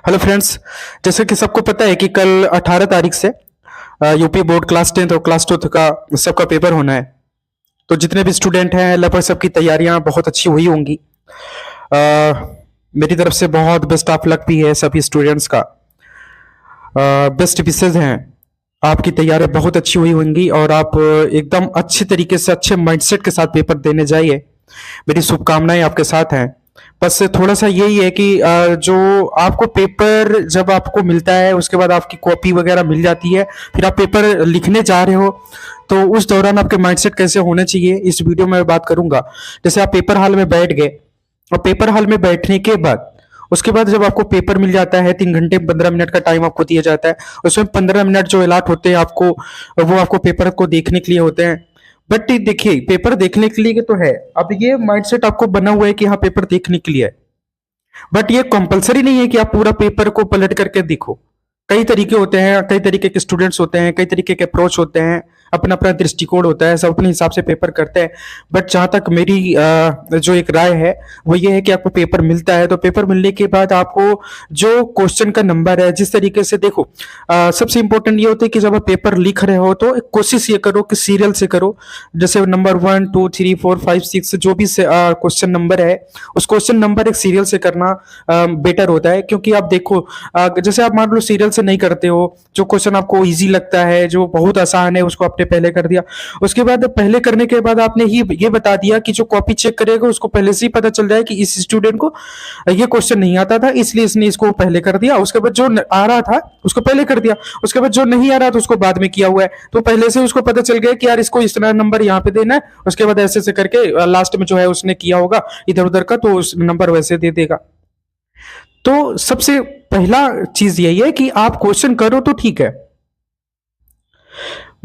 Hello friends. जैसे कि सबको पता है कि कल 18 तारीख से यूपी बोर्ड क्लास 10 और क्लास 12 का सबका पेपर होना है। तो जितने भी स्टूडेंट हैं लगभग सबकी तैयारियां बहुत अच्छी हुई होंगी। अ, मेरी तरफ से बहुत बेस्ट ऑफ लक भी है सभी स्टूडेंट्स का। बेस्ट विशेज हैं। आपकी तैयारियां बहुत अच्छी हुई होंगी और आप एकदम अच्छे तरीके से अच्छे माइंडसेट के साथ पेपर देने जाइए। मेरी शुभकामनाएं आपके साथ हैं। बस थोड़ा सा यही है कि जो आपको पेपर जब आपको मिलता है उसके बाद आपकी कॉपी वगैरह मिल जाती है, फिर आप पेपर लिखने जा रहे हो, तो उस दौरान आपके माइंडसेट कैसे होने चाहिए इस वीडियो में मैं बात करूंगा। जैसे आप पेपर हॉल में बैठ गए और पेपर हॉल में बैठने के बाद उसके बाद जब आपको पेपर मिल जाता है 3 घंटे 15 मिनट का टाइम आपको दिया जाता है। उसमें 15 मिनट जो अलाट होते हैं आपको, वो आपको पेपर को देखने के लिए होते हैं। बट देखिए, पेपर देखने के लिए तो है, अब ये माइंडसेट आपको बना हुआ है कि हाँ पेपर देखने के लिए है, बट ये कंपलसरी नहीं है कि आप पूरा पेपर को पलट करके देखो। कई तरीके होते हैं, कई तरीके के स्टूडेंट्स होते हैं, कई तरीके के अप्रोच होते हैं, अपना अपना दृष्टिकोण होता है, सब अपने हिसाब से पेपर करते हैं। बट जहां तक मेरी जो एक राय है वो ये है कि आपको पेपर मिलता है तो पेपर मिलने के बाद आपको जो क्वेश्चन का नंबर है जिस तरीके से देखो, सबसे इंपॉर्टेंट ये होता है कि जब आप पेपर लिख रहे हो तो एक कोशिश ये करो कि सीरियल से करो। जैसे नंबर 1 2 3 4 5 6 जो भी क्वेश्चन नंबर है उस क्वेश्चन नंबर एक सीरियल से करना बेटर होता है। क्योंकि आप देखो, जैसे आप मान लो सीरियल से नहीं करते हो, जो क्वेश्चन आपको इजी लगता है, जो बहुत आसान है, उसको आपने पहले कर दिया। उसके बाद पहले करने के बाद आपने ही ये बता दिया कि जो कॉपी चेक करेगा उसको पहले से ही पता चल जाए कि इस स्टूडेंट को ये क्वेश्चन नहीं आता था इसलिए इसने इसको पहले कर दिया। उसके बाद जो आ रहा था उसको पहले कर दिया, उसके बाद जो नहीं आ रहा था उसको बाद में किया हुआ है। तो पहले से उसको पता चल गया कि यार इसको इतना नंबर यहाँ पे देना है, उसके बाद ऐसे ऐसे करके लास्ट में जो है उसने किया होगा इधर उधर का, तो उस नंबर वैसे दे देगा। तो सबसे पहला चीज यही है कि आप क्वेश्चन करो तो ठीक है,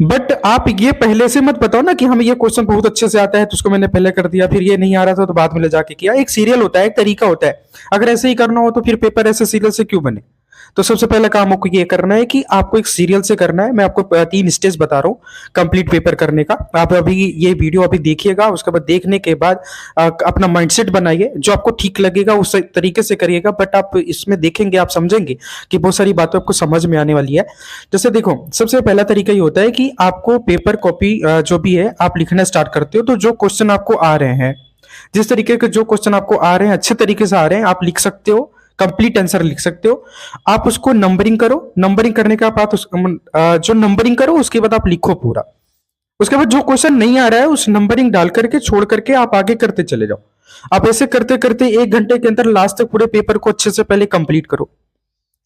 बट आप ये पहले से मत बताओ ना कि हमें ये क्वेश्चन बहुत अच्छे से आता है तो उसको मैंने पहले कर दिया, फिर ये नहीं आ रहा था तो बाद में ले जाके किया। एक सीरियल होता है, एक तरीका होता है। अगर ऐसे ही करना हो तो फिर पेपर ऐसे सीरियल से क्यों बने। तो सबसे पहला काम आपको ये करना है कि आपको एक सीरियल से करना है। मैं आपको 3 स्टेज बता रहा हूँ कंप्लीट पेपर करने का। आप अभी ये वीडियो अभी देखिएगा, उसके बाद देखने के बाद अपना माइंडसेट बनाइए, जो आपको ठीक लगेगा उस तरीके से करिएगा। बट आप इसमें देखेंगे, आप समझेंगे कि बहुत सारी बातें आपको समझ में आने वाली है। जैसे देखो, सबसे पहला तरीका ये होता है कि आपको पेपर कॉपी जो भी है आप लिखना स्टार्ट करते हो, तो जो क्वेश्चन आपको आ रहे हैं, जिस तरीके के जो क्वेश्चन आपको आ रहे हैं अच्छे तरीके से आ रहे हैं, आप लिख सकते हो, कंप्लीट आंसर लिख सकते हो। आप उसको नंबरिंग करो, नंबरिंग करने के बाद जो नंबरिंग करो उसके बाद आप लिखो पूरा। उसके बाद जो क्वेश्चन नहीं आ रहा है उस नंबरिंग डाल करके छोड़ करके आप आगे करते चले जाओ। आप ऐसे करते करते 1 घंटे के अंदर लास्ट तक पूरे पेपर को अच्छे से पहले कंप्लीट करो,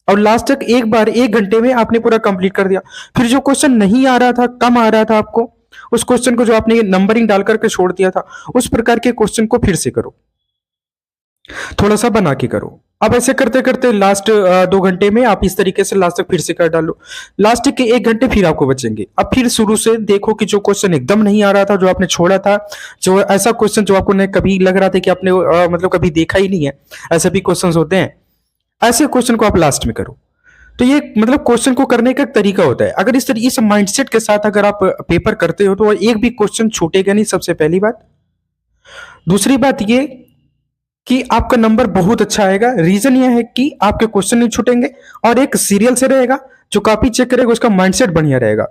और लास्ट तक एक बार 1 घंटे में आपने पूरा कंप्लीट कर दिया। फिर जो क्वेश्चन नहीं आ रहा था, कम आ रहा था आपको, उस क्वेश्चन को जो आपने नंबरिंग डाल करके छोड़ दिया था उस प्रकार के क्वेश्चन को फिर से करो, थोड़ा सा बना के करो। अब ऐसे करते करते लास्ट 2 घंटे में आप इस तरीके से लास्ट तक फिर से कर डालो। लास्ट के 1 घंटे फिर आपको बचेंगे। अब फिर शुरू से देखो कि जो क्वेश्चन एकदम नहीं आ रहा था, जो आपने छोड़ा था, जो ऐसा क्वेश्चन जो आपको नहीं कभी लग रहा था कि आपने मतलब कभी देखा ही नहीं है, ऐसे भी क्वेश्चन होते हैं, ऐसे क्वेश्चन को आप लास्ट में करो। तो ये मतलब क्वेश्चन को करने का एक तरीका होता है। अगर इस माइंडसेट के साथ अगर आप पेपर करते हो तो एक भी क्वेश्चन छूटेगा नहीं, सबसे पहली बात। दूसरी बात ये कि आपका नंबर बहुत अच्छा आएगा। रीजन यह है कि आपके क्वेश्चन नहीं छूटेंगे और एक सीरियल से रहेगा, जो कॉपी चेक करेगा उसका माइंडसेट बढ़िया रहेगा।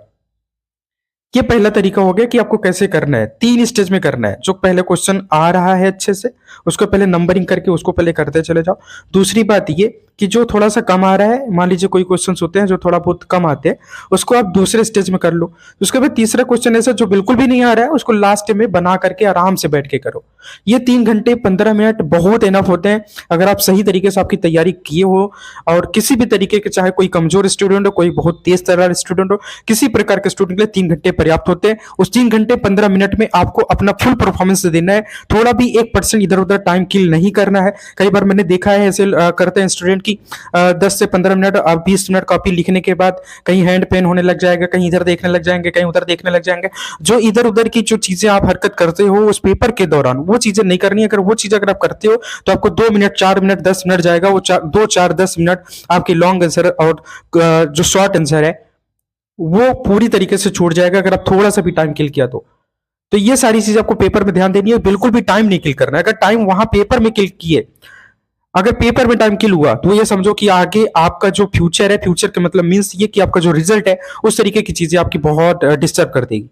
ये पहला तरीका हो गया कि आपको कैसे करना है। 3 स्टेज में करना है। जो पहले क्वेश्चन आ रहा है अच्छे से उसको पहले नंबरिंग करके उसको पहले करते चले जाओ। दूसरी बात ये कि जो थोड़ा सा कम आ रहा है, मान लीजिए कोई क्वेश्चंस होते हैं जो थोड़ा बहुत कम आते हैं, उसको आप दूसरे स्टेज में कर लो। उसके बाद तीसरा क्वेश्चन ऐसा जो बिल्कुल भी नहीं आ रहा है उसको लास्ट में बना करके आराम से बैठ के करो। ये 3 घंटे 15 मिनट बहुत इनफ होते हैं अगर आप सही तरीके से आपकी तैयारी किए हो। और किसी भी तरीके के, चाहे कोई कमजोर स्टूडेंट हो, कोई बहुत तेज तर्रार स्टूडेंट हो, किसी प्रकार के स्टूडेंट के लिए 3 घंटे पर्याप्त होते हैं। उस 3 घंटे 15 मिनट में आपको अपना फुल परफॉर्मेंस देना है। थोड़ा भी 1% इधर उधर टाइम किल नहीं करना है। कई बार मैंने देखा है ऐसे करते हैं स्टूडेंट की 10 से 15 मिनट 20 मिनट कॉपी लिखने के बाद कहीं हैंड पेन होने लग जाएगा, कहीं इधर देखने लग जाएंगे, कहीं उधर देखने लग जाएंगे। जो इधर उधर की जो चीजें आप हरकत करते हो उस पेपर के दौरान वो चीजें नहीं करनी है। अगर वो चीज अगर आप करते हो तो आपको 2 मिनट 4 मिनट 10 मिनट जाएगा। वो 2 4 10 मिनट आपकी लॉन्ग आंसर और जो शॉर्ट आंसर है वो पूरी तरीके से छूट जाएगा अगर आप थोड़ा सा भी टाइम किल किया तो ये सारी चीज आपको पेपर में ध्यान देनी है। बिल्कुल भी टाइम नहीं किल करना है। अगर टाइम वहां पेपर में किल किए अगर पेपर में टाइम किल हुआ तो ये समझो कि आगे आपका जो फ्यूचर है, फ्यूचर का मतलब मीन्स ये कि आपका जो रिजल्ट है उस तरीके की चीजें आपकी बहुत डिस्टर्ब कर देगी।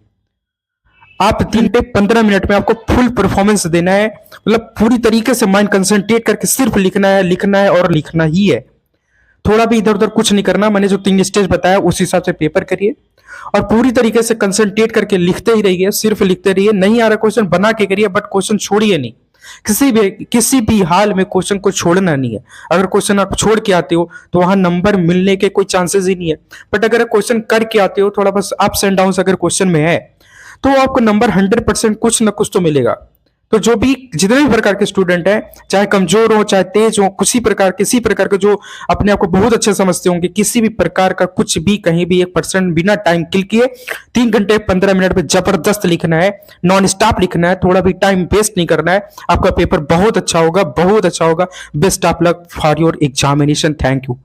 आप 3 से 15 मिनट में आपको फुल परफॉर्मेंस देना है, मतलब पूरी तरीके से माइंड कंसंट्रेट करके सिर्फ लिखना है और लिखना ही है। थोड़ा भी इधर उधर कुछ नहीं करना। मैंने जो 3 स्टेज बताया उस हिसाब से पेपर करिए और पूरी तरीके से कंसंट्रेट करके लिखते ही रहिए, सिर्फ लिखते रहिए। नहीं आ रहा क्वेश्चन बना के करिए, बट क्वेश्चन छोड़िए नहीं। किसी भी हाल में क्वेश्चन को छोड़ना नहीं है। अगर क्वेश्चन आप छोड़ के आते हो तो वहां नंबर मिलने के कोई चांसेस ही नहीं है। बट अगर क्वेश्चन करके आते हो, थोड़ा बस अप्स एंड डाउन अगर क्वेश्चन में है, तो आपको नंबर 100% कुछ ना कुछ तो मिलेगा। तो जो भी जितने भी प्रकार के स्टूडेंट हैं, चाहे कमजोर हो चाहे तेज हो, किसी प्रकार के जो अपने आप को बहुत अच्छे समझते होंगे, किसी भी प्रकार का कुछ भी कहीं भी 1% बिना टाइम किल किए 3 घंटे 15 मिनट में जबरदस्त लिखना है, नॉन स्टॉप लिखना है, थोड़ा भी टाइम वेस्ट नहीं करना है। आपका पेपर बहुत अच्छा होगा, बहुत अच्छा होगा। Best of luck for your examination. Thank you.